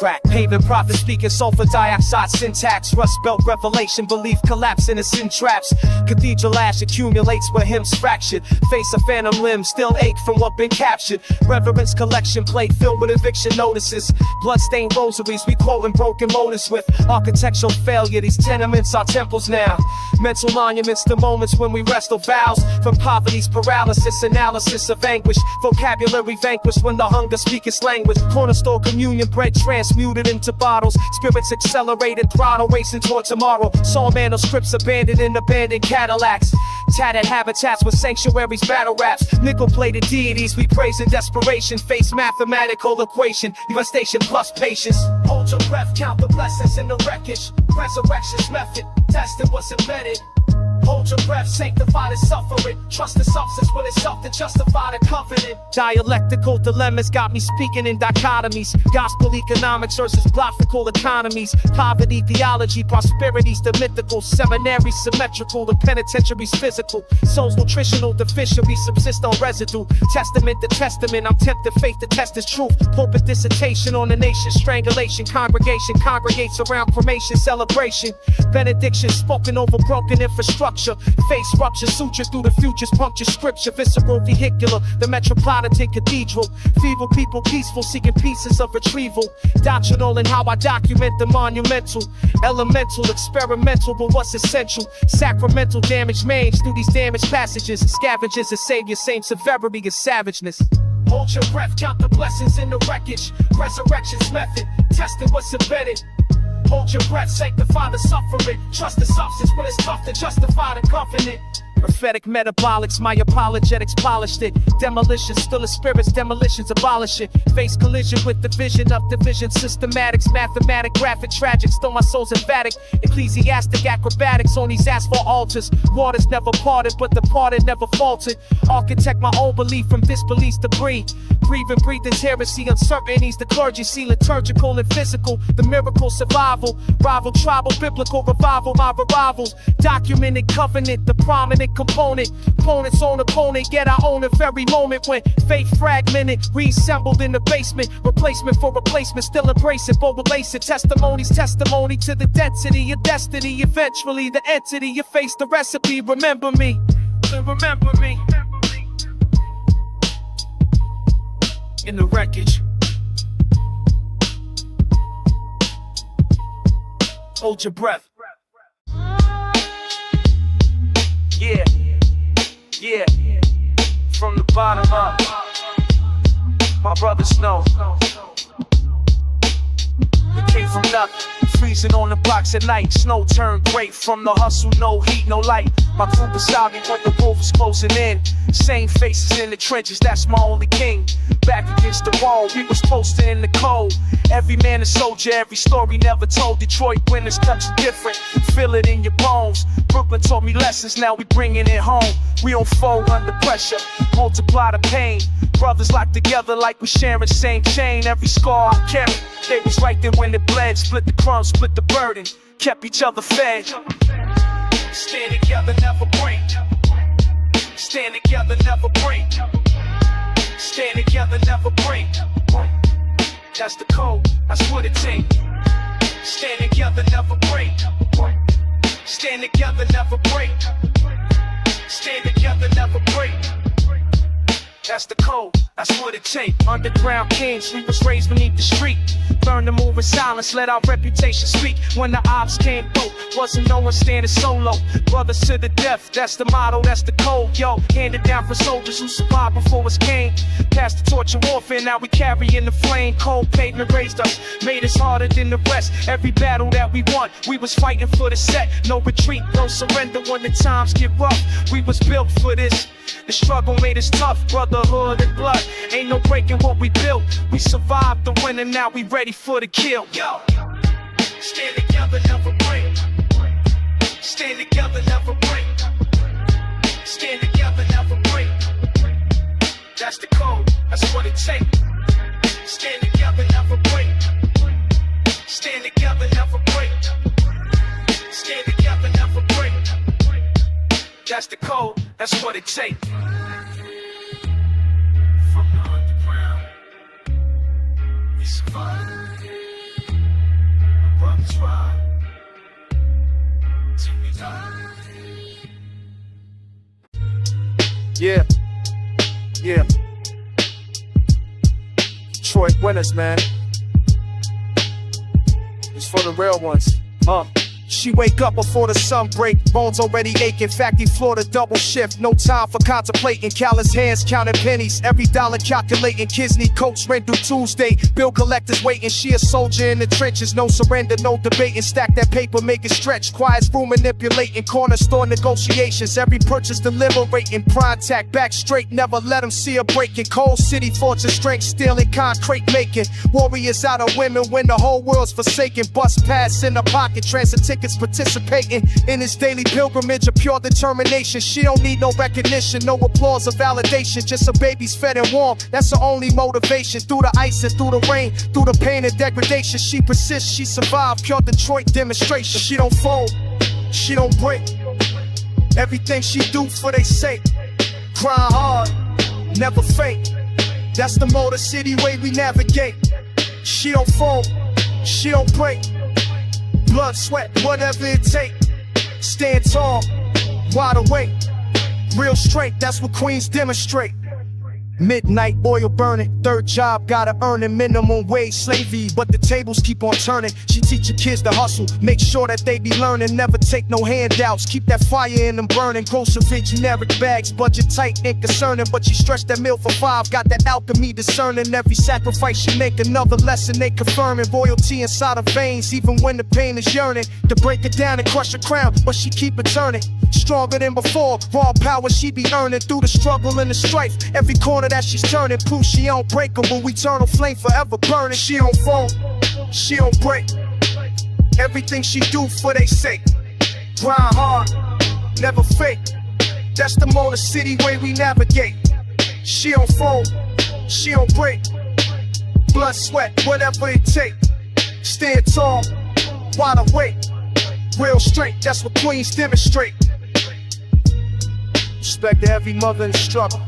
crack. Paving prophet speaking sulfur dioxide syntax. Rust belt revelation, belief collapse in sin traps. Cathedral ash accumulates where hymns fractured. Face a phantom limb, still ache from what been captured. Reverence collection plate filled with eviction notices. Bloodstained rosaries we quoting broken motives with. Architectural failure, these tenements are temples now. Mental monuments to moments when we wrestle vows. From poverty's paralysis, analysis of anguish. Vocabulary vanquished when the hunger speak its language. Corner store communion bread transmuted into bottles. Spirits accelerated, throttle racing toward tomorrow. Saw manuscripts abandoned in abandoned Cadillacs. Tattered habitats with sanctuaries, battle raps. Nickel-plated deities we praise in desperation. Face mathematical equation, devastation plus patience. Hold your breath, count the blessings in the wreckage. Resurrection's method, testing what's embedded. Hold your breath, sanctify the suffering. Trust the substance with itself to justify the covenant. Dialectical dilemmas got me speaking in dichotomies. Gospel economics versus graphical economies. Poverty theology, prosperity's the mythical. Seminaries symmetrical, the penitentiary's physical. Souls nutritional deficient, we subsist on residue. Testament to testament, I'm tempted faith to test is truth. Pulpit dissertation on the nation, strangulation. Congregation congregates around cremation, celebration. Benediction spoken over broken infrastructure. Face rupture, suture through the futures, puncture scripture. Visceral vehicular, the metropolitan cathedral. Feeble people peaceful, seeking pieces of retrieval. Doctrinal in how I document the monumental. Elemental, experimental, but what's essential? Sacramental damage mange through these damaged passages. Scavenges a savior, same severity as savageness. Hold your breath, count the blessings in the wreckage. Resurrection's method, testing what's embedded. Hold your breath, sanctify the suffering. Trust the substance when it's tough to justify the covenant. Prophetic metabolics, my apologetics polished it. Demolition, still a spirit's demolitions abolish it. Face collision with division of division. Systematics, mathematic, graphic, tragic. Still my soul's emphatic. Ecclesiastic acrobatics on these asphalt altars. Waters never parted, but the parted never faltered. Architect my own belief from disbelief's debris. Breathing heresy, uncertainties. The clergy see liturgical and physical. The miracle survival. Rival, tribal, biblical revival. My revivals. Documented covenant, the prominent component. Opponents on opponent, yet I own the very moment when faith fragmented, reassembled in the basement. Replacement for replacement, still embrace it, but release it. Testimony to the density of destiny. Eventually the entity, you face the recipe. Remember me, remember me. In the wreckage. Hold your breath. Yeah, yeah, from the bottom up, my brothers know. We came from nothing, freezing on the blocks at night. Snow turned great from the hustle, no heat, no light. My crew beside me when the wolf was closing in. Same faces in the trenches, that's my only king. Back against the wall, we was posted in the cold. Every man a soldier, every story never told. Detroit winners touch different, feel it in your bones. Brooklyn taught me lessons, now we bringing it home. We don't fold under pressure, multiply the pain. Brothers locked together like we sharing same chain. Every scar I carry, they was right there when it bled. Split the crumbs, split the burden, kept each other fed. Stand together, never break. Stand together, never break. Stand together, never break. That's the code, that's what it takes. Stand together, never break. Stand together, never break. Stand together, never break. That's the code, that's what it takes. Underground kings, we was raised beneath the street. Learn to move in silence, let our reputation speak. When the ops came through, wasn't no one standing solo. Brothers to the death, that's the motto, that's the code. Yo, handed down for soldiers who survived before us came. Past the torch of warfare, now we carrying the flame. Cold pavement raised us, made us harder than the rest. Every battle that we won, we was fighting for the set. No retreat, no surrender when the times get rough. We was built for this. The struggle made us tough, brotherhood and blood. Ain't no breaking what we built. We survived the win and now we ready for the kill. Yo, stand together, never break. Stand together, never break. Stand together, never break. That's the code, that's what it takes. Stand together, never break. Stand together, never break. Stand together, never break. That's the code, that's what it takes. From the underground, we survive. Yeah, yeah. Detroit winners, man. It's for the real ones. She wake up before the sun break, bones already aching, factory floor to double shift, no time for contemplating, callous hands counting pennies, every dollar calculating, kids need coats, rent through Tuesday, bill collectors waiting, she a soldier in the trenches, no surrender, no debating, stack that paper, make it stretch, quiet room manipulating, corner store negotiations, every purchase deliberating, prime tack, back straight, never let them see a breaking, cold city fortress strength, stealing, concrete making, warriors out of women when the whole world's forsaken, bus pass in the pocket, transit tickets participating in his daily pilgrimage of pure determination. She don't need no recognition, no applause or validation, just a baby's fed and warm, that's her only motivation. Through the ice and through the rain, through the pain and degradation, she persists, she survived, pure Detroit demonstration. She don't fold, she don't break, everything she do for they sake. Grind hard, never fake, that's the Motor City way we navigate. She don't fold, she don't break, blood, sweat, whatever it take. Stand tall, wide awake, real strength, that's what queens demonstrate. Midnight oil burning, third job, gotta earn a minimum wage slavery, but the tables keep on turning. She teach your kids to hustle, make sure that they be learning, never take no handouts, keep that fire in them burning. Grocery generic bags, budget tight, ain't concerning, but she stretched that meal for 5, got that alchemy discerning. Every sacrifice she make, another lesson they confirming. Royalty inside her veins, even when the pain is yearning to break it down and crush her crown, but she keep it turning. Stronger than before, raw power she be earning through the struggle and the strife. Every corner that she's turning, proof she unbreakable, eternal flame forever burning. She don't fold, she don't break, everything she do for they sake. Grind hard, never fake, that's the Motor City way we navigate. She don't fold, she don't break, blood, sweat, whatever it take. Stand tall, wide awake, real strength, that's what queens demonstrate. Respect to every mother in the struggle.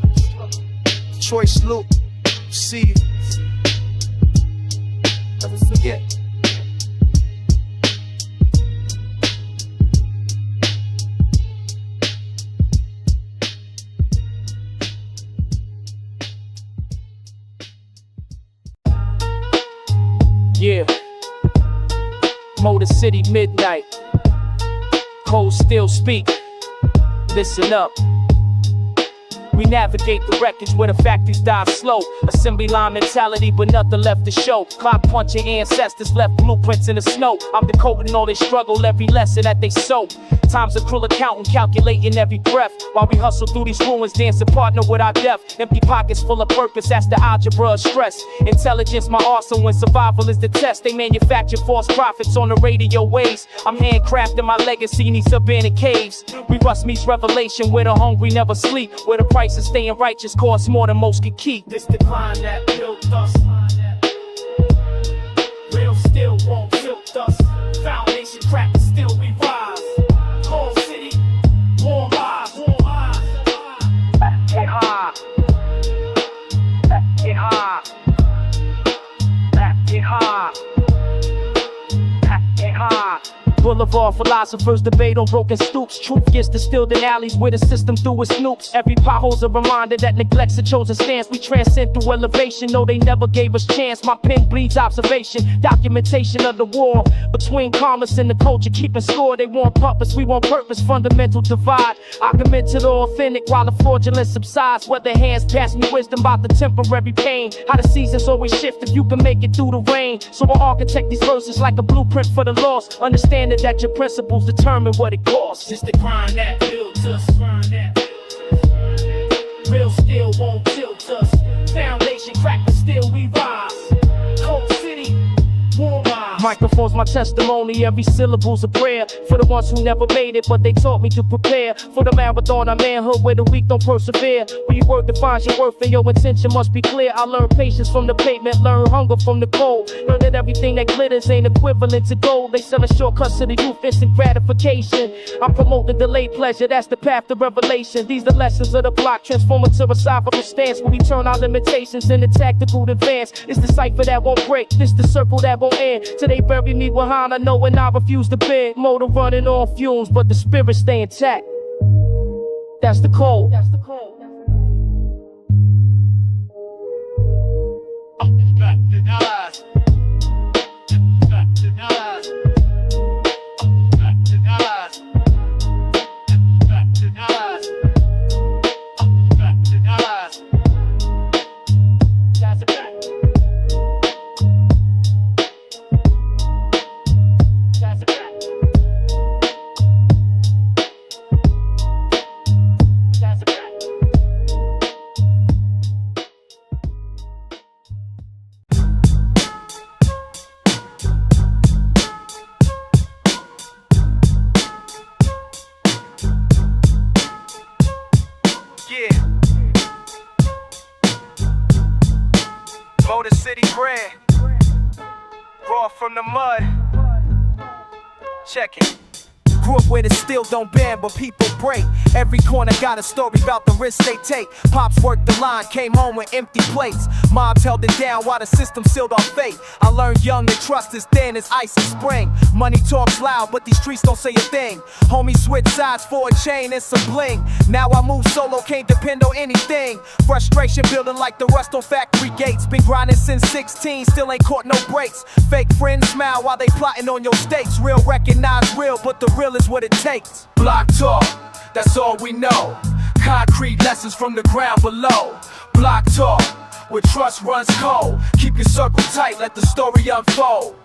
Detroit salute, see you. Never forget. Yeah, Motor City midnight, cold still speak, listen up. We navigate the wreckage where the factories die slow. Assembly line mentality, but nothing left to show. Clock punching ancestors left blueprints in the snow. I'm decoding all they struggle, every lesson that they sow. Time's a cruel accountant, calculating every breath. While we hustle through these ruins, dancing partner with our death. Empty pockets full of purpose, that's the algebra of stress. Intelligence, my arsenal, when survival is the test. They manufacture false prophets on the radio waves. I'm handcrafting my legacy in these abandoned caves. We rust meets revelation, where the hungry never sleep. Where the price of staying righteous costs more than most can keep. This decline that built us, real still won't tilt us. Foundation cracked, still we rise. Cold city, warm eyes, warm eyes. Get high, get high, get high, get high. Boulevard philosophers debate on broken stoops. Truth gets distilled in alleys where the system through its snoops. Every pothole's a reminder that neglects a chosen stance. We transcend through elevation, no they never gave us chance. My pen bleeds observation, documentation of the war between commerce and the culture, keeping score. They want purpose, we want purpose, fundamental divide. I commit to the authentic while the fraudulent subsides. Whether hands pass me wisdom about the temporary pain. How the seasons always shift if you can make it through the rain. So I architect these verses like a blueprint for the lost. Understanding that your principles determine what it costs. It's the grind that builds us. Real still won't tilt us. Foundation cracked, but still we rise. Cold city, warm eyes. Microphone's my testimony, every syllable's a prayer. For the ones who never made it, but they taught me to prepare. For the marathon of manhood where the weak don't persevere. Where you work defines your worth and your intention must be clear. I learn patience from the pavement, learn hunger from the cold. Learn that everything that glitters ain't equivalent to gold. They selling shortcuts to the youth, instant gratification. I'm promoting delayed pleasure, that's the path to revelation. These the lessons of the block, transform into a philosophical stance. Where we turn our limitations into tactical advance. It's the cipher that won't break, this the circle that won't end. Till they bury me behind, I know when I refuse to bend. Motor running on fumes, but the spirit stay intact. That's the code. That's the code. Motor City bread, raw from the mud. Check it. Grew up where the steel don't bend, but people break. Every corner got a story about the risks they take. Pops worked the line, came home with empty plates. Mobs held it down while the system sealed our fate. I learned young to trust as thin as ice in spring. Money talks loud, but these streets don't say a thing. Homies switch sides for a chain and some bling. Now I move solo, can't depend on anything. Frustration building like the rust on factory gates. Been grinding since 16, still ain't caught no breaks. Fake friends smile while they plotting on your stakes. Real recognize real, but the real is what it takes. Block talk, that's all we know. Concrete lessons from the ground below. Block talk, where trust runs cold. Keep your circle tight, let the story unfold.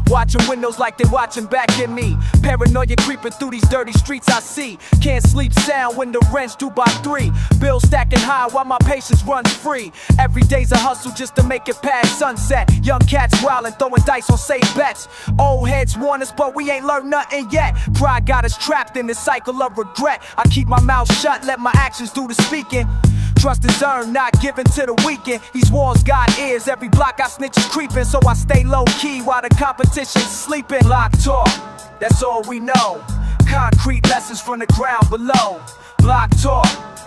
Watching windows like they watching back at me. Paranoia creeping through these dirty streets I see. Can't sleep sound when the rent's due by 3. Bills stacking high while my patience runs free. Every day's a hustle just to make it past sunset. Young cats wildin', throwing dice on safe bets. Old heads warn us, but we ain't learned nothing yet. Pride got us trapped in this cycle of regret. I keep my mouth shut, let my actions do the speaking. Trust is earned, not given to the weekend. These walls got ears, every block I snitch is creeping. So I stay low-key while the competition's sleeping. Block talk, that's all we know. Concrete lessons from the ground below. Block talk,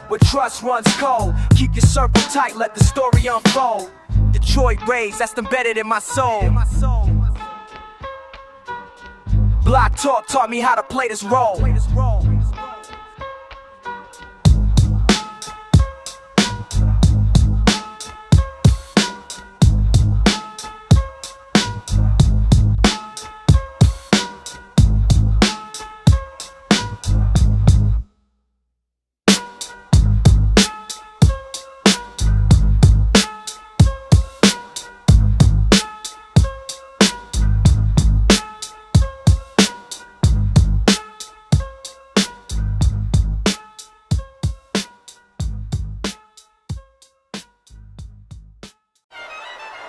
where trust runs cold. Keep your circle tight, let the story unfold. Detroit raised, that's embedded in my soul. Block talk taught me how to play this role.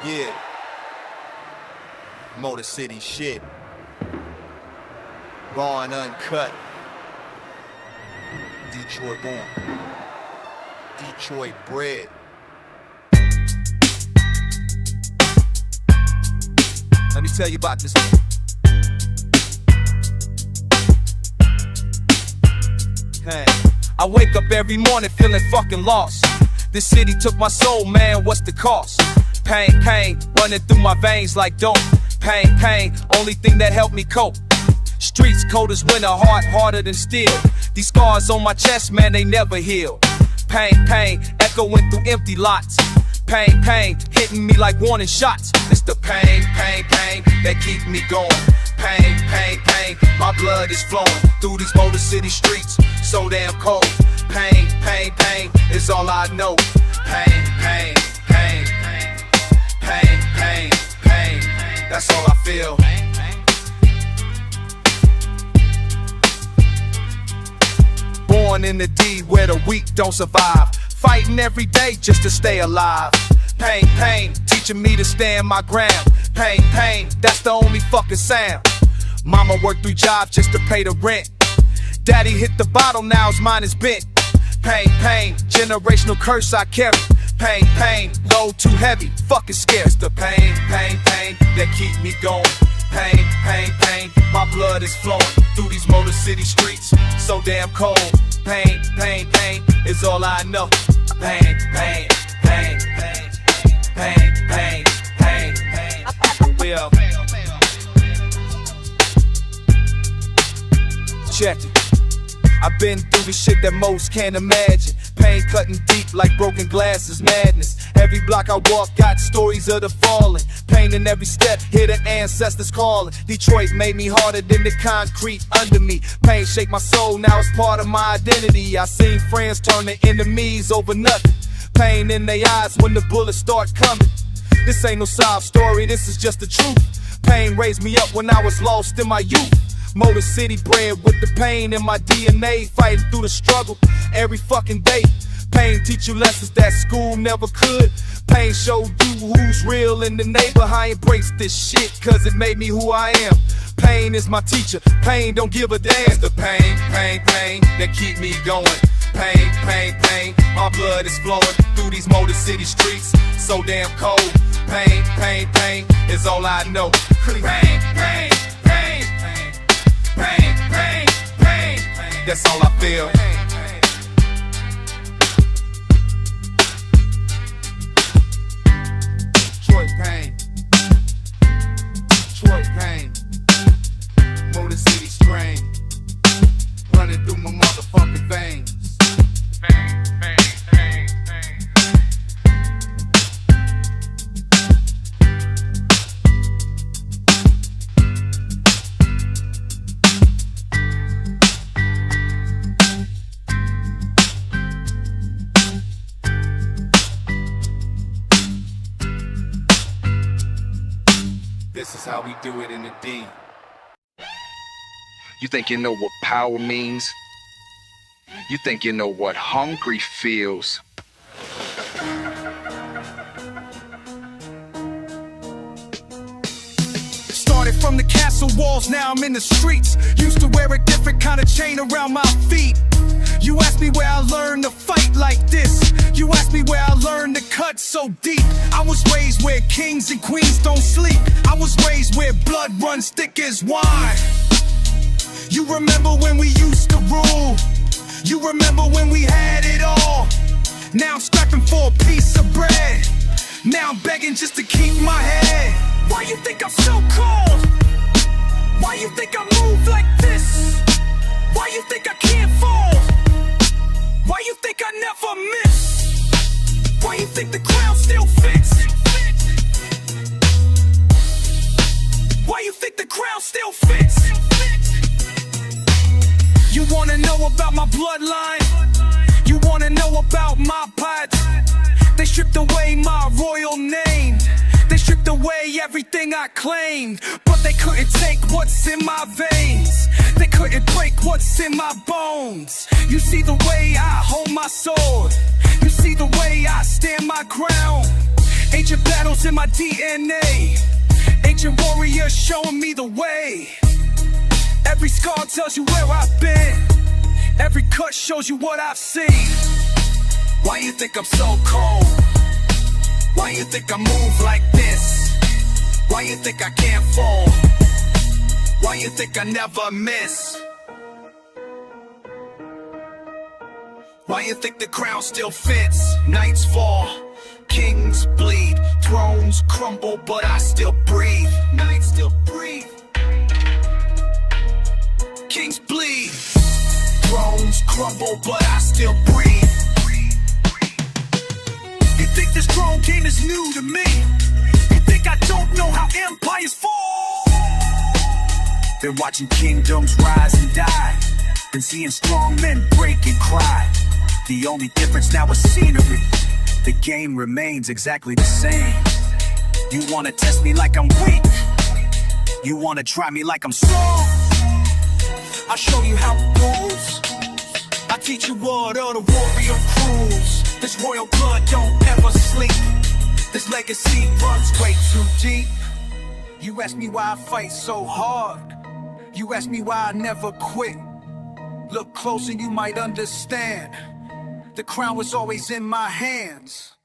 Yeah, Motor City shit, raw and uncut. Detroit born, Detroit bred. Let me tell you about this. Hey, I wake up every morning feeling fucking lost. This city took my soul, man, what's the cost? Pain, pain, running through my veins like dope. Pain, pain, only thing that helped me cope. Streets cold as winter, heart harder than steel. These scars on my chest, man, they never heal. Pain, pain, echoing through empty lots. Pain, pain, hitting me like warning shots. It's the pain, pain, pain that keep me going. Pain, pain, pain, my blood is flowing through these Motor City streets, so damn cold. Pain, pain, pain is all I know. Pain, pain, pain, pain, pain, pain, that's all I feel. Born in the D where the weak don't survive. Fighting every day just to stay alive. Pain, pain, teaching me to stand my ground. Pain, pain, that's the only fucking sound. Mama worked 3 jobs just to pay the rent. Daddy hit the bottle, now his mind is bent. Pain, pain, generational curse I carry. Pain, pain, load too heavy, fucking scared. It's the pain, pain, pain that keep me going. Pain, pain, pain, my blood is flowing through these Motor City streets, so damn cold. Pain, pain, pain is all I know. Pain, pain, pain, pain, pain, pain, pain, pain. Check it. I've been through the shit that most can't imagine. Pain cutting deep like broken glass is madness. Every block I walk got stories of the fallen. Pain in every step, hear the ancestors calling. Detroit made me harder than the concrete under me. Pain shaped my soul, now it's part of my identity. I seen friends turn to enemies over nothing. Pain in their eyes when the bullets start coming. This ain't no sob story, this is just the truth. Pain raised me up when I was lost in my youth. Motor City bred with the pain in my DNA, fighting through the struggle every fucking day. Pain teach you lessons that school never could. Pain showed you who's real in the neighborhood. I embrace this shit cause it made me who I am. Pain is my teacher, pain don't give a damn. It's the pain, pain, pain that keep me going. Pain, pain, pain, my blood is flowing through these Motor City streets, so damn cold. Pain, pain, pain is all I know. Pain, pain, pain, pain, pain, pain, pain, that's all I feel. Detroit pain, Detroit pain, Motor City strain, running through my motherfucking veins. Pain, pain, pain, pain. This is how we do it in the D. You think you know what power means? You think you know what hungry feels? Started from the castle walls, now I'm in the streets. Used to wear a different kind of chain around my feet. You asked me where I learned to fight like this. You asked me where I learned to cut so deep. I was raised where kings and queens don't sleep. I was raised where blood runs thick as wine. You remember when we used to rule? You remember when we had it all? Now I'm scrapping for a piece of bread. Now I'm begging just to keep my head. Why you think I'm so cold? Why you think I move like this? Why you think I can't fall? Why you think I never miss? Why you think the crown still fits? Why you think the crown still fits? You wanna know about my bloodline? You wanna know about my pots? They stripped away my royal name. They stripped away everything I claimed. But they couldn't take what's in my veins. They couldn't break what's in my bones. You see the way I hold my sword. You see the way I stand my ground. Ancient battles in my DNA. Ancient warriors showing me the way. Every scar tells you where I've been. Every cut shows you what I've seen. Why you think I'm so cold? Why you think I move like this? Why you think I can't fall? Why you think I never miss? Why you think the crown still fits? Nights fall, kings bleed, thrones crumble, but I still breathe. Nights still breathe. Kings bleed, thrones crumble, but I still breathe. You think this throne game is new to me? You think I don't know how empires fall? Been watching kingdoms rise and die. Been seeing strong men break and cry. The only difference now is scenery. The game remains exactly the same. You wanna test me like I'm weak. You wanna try me like I'm strong. I'll show you how it goes. I teach you what of the warrior crews. This royal blood don't ever sleep. This legacy runs way too deep. You ask me why I fight so hard. You ask me why I never quit. Look closer, you might understand. The crown was always in my hands.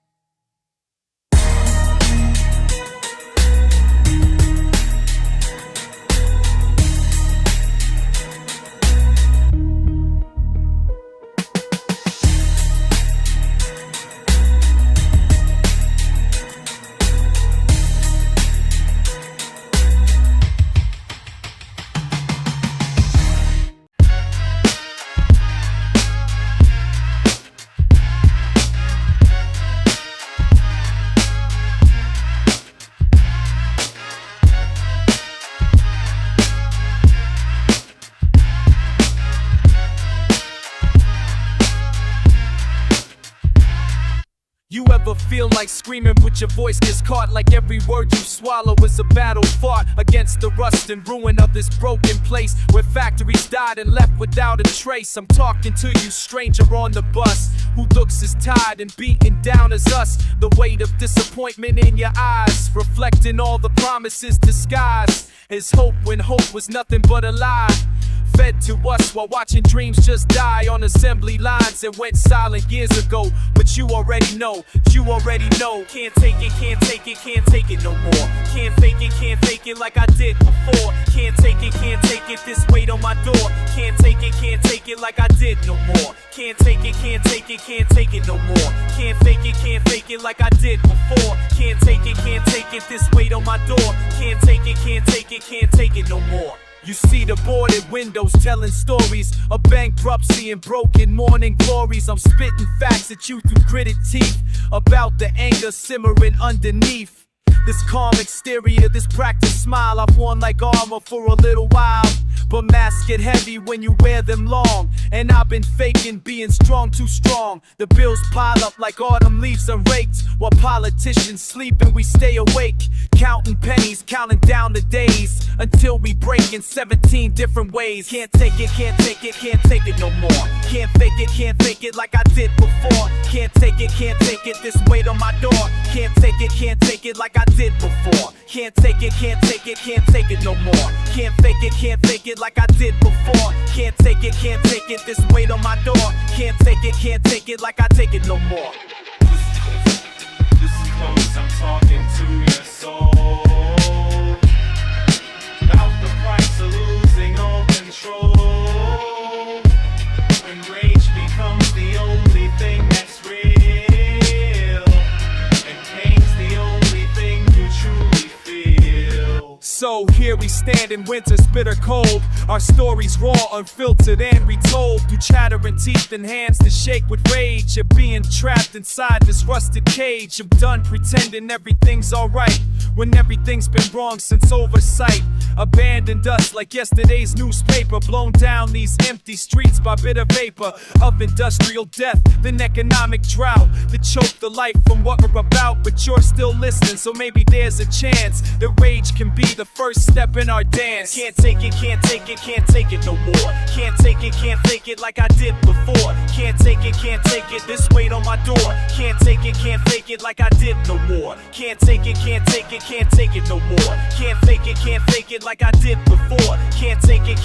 like screaming, but your voice gets caught like every word you swallow is a battle fought against the rust and ruin of this broken place where factories died and left without a trace. I'm talking to you, stranger on the bus, who looks as tired and beaten down as us. The weight of disappointment in your eyes, reflecting all the promises disguised as hope when hope was nothing but a lie. Fed to us while watching dreams just die on assembly lines that went silent years ago. But you already know, can't take it, can't take it, can't take it no more. Can't fake it like I did before. Can't take it, this weight on my door. Can't take it like I did no more. Can't take it, can't take it no more. Can't fake it like I did before. Can't take it, this weight on my door. Can't take it no more. You see the boarded windows telling stories of bankruptcy and broken morning glories. I'm spitting facts at you through gritted teeth about the anger simmering underneath this calm exterior, this practice smile I've worn like armor for a little while. But masks get heavy when you wear them long, and I've been faking being strong, too strong. The bills pile up like autumn leaves unraked, while politicians sleep and we stay awake, counting pennies, counting down the days until we break in 17 different ways. Can't take it, can't take it, can't take it no more. Can't fake it like I did before. Can't take it, this weight on my door. Can't take it like I did before. Can't take it, can't take it no more. Can't fake it like I did before. Can't take it, this weight on my door. Can't take it like I take it no more. This is close, I'm talking to your soul about the price of losing all control. When rage becomes the only thing that's real, and pain's the only thing you truly feel. So here we stand in winter's bitter cold. Our stories raw, unfiltered, and retold through chattering teeth and hands that shake with rage. You're being trapped inside this rusted cage. I'm done pretending everything's alright when everything's been wrong since oversight. Abandoned us like yesterday's newspaper, blown down these empty streets by bitter vapor of industrial death, then economic drought that choked the life from what we're about. But you're still listening, so maybe there's a chance that rage can be the first step in our dance. Can't take it, can't take it no more. Can't take it like I did before. Can't take it, this weight on my door. Can't take it like I did no more. Can't take it no more. Can't fake it like I did before. Can't take it,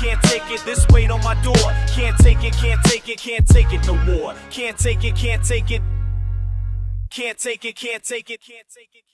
this weight on my door. Can't take it no more. Can't take it, can't take it. Can't take it, can't take it, can't take it.